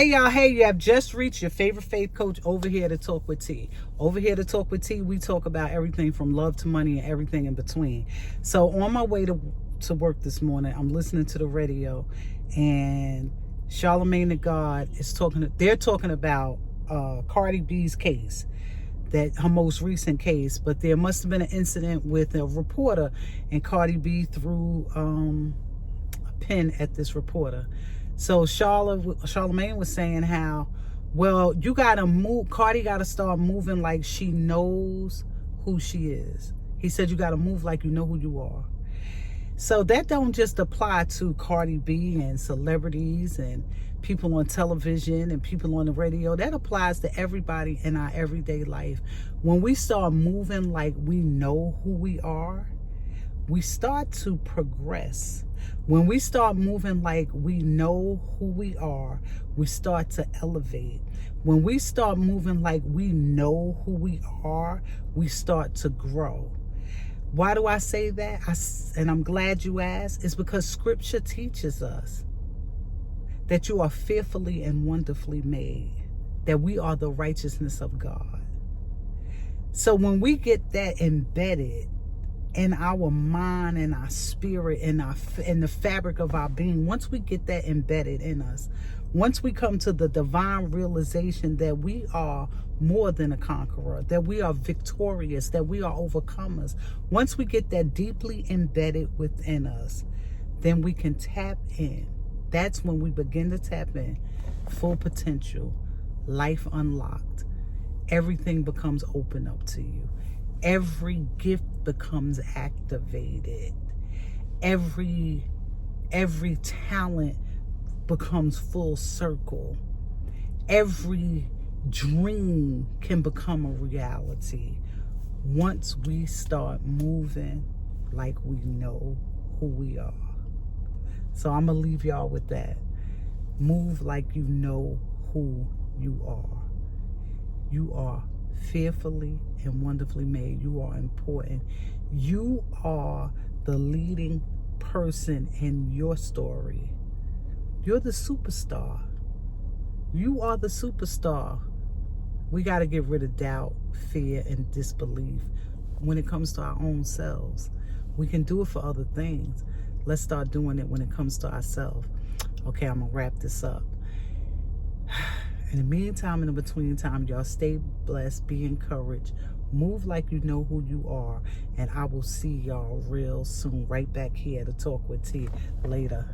y'all. Hey, you have just reached your favorite faith coach over here to talk with T. Over here to talk with T, we talk about everything from love to money and everything in between. So on my way to work this morning, I'm listening to the radio, and Charlemagne the God is talking. They're talking about Cardi B's case, that her most recent case. But there must have been an incident with a reporter, and Cardi B threw a pin at this reporter. So Charlemagne was saying how, well, you gotta move. Cardi gotta start moving like she knows who she is. He said you gotta move like you know who you are. So that don't just apply to Cardi B and celebrities and people on television and people on the radio. That applies to everybody in our everyday life. When we start moving like we know who we are, we start to progress. When we start moving like we know who we are, we start to elevate. When we start moving like we know who we are, we start to grow. Why do I say that? And I'm glad you asked. It's because Scripture teaches us that you are fearfully and wonderfully made, that we are the righteousness of God. So when we get that embedded in our mind and our spirit and in the fabric of our being, once we get that embedded in us, once we come to the divine realization that we are more than a conqueror, that we are victorious, that we are overcomers, once we get that deeply embedded within us, then we can tap in. That's when we begin to tap in. Full potential, life unlocked. Everything becomes open up to you. Every gift becomes activated. Every talent becomes full circle. Every dream can become a reality once we start moving like we know who we are. So I'm gonna leave y'all with that. Move like you know who you are. You are fearfully and wonderfully made. You are important. You are the leading person in your story. You're the superstar. You are the superstar. We got to get rid of doubt, fear, and disbelief when it comes to our own selves. We can do it for other things. Let's start doing it when it comes to ourselves. Okay, I'm going to wrap this up. In the meantime, in the between time, y'all stay blessed, be encouraged, move like you know who you are, and I will see y'all real soon right back here to talk with T. Later.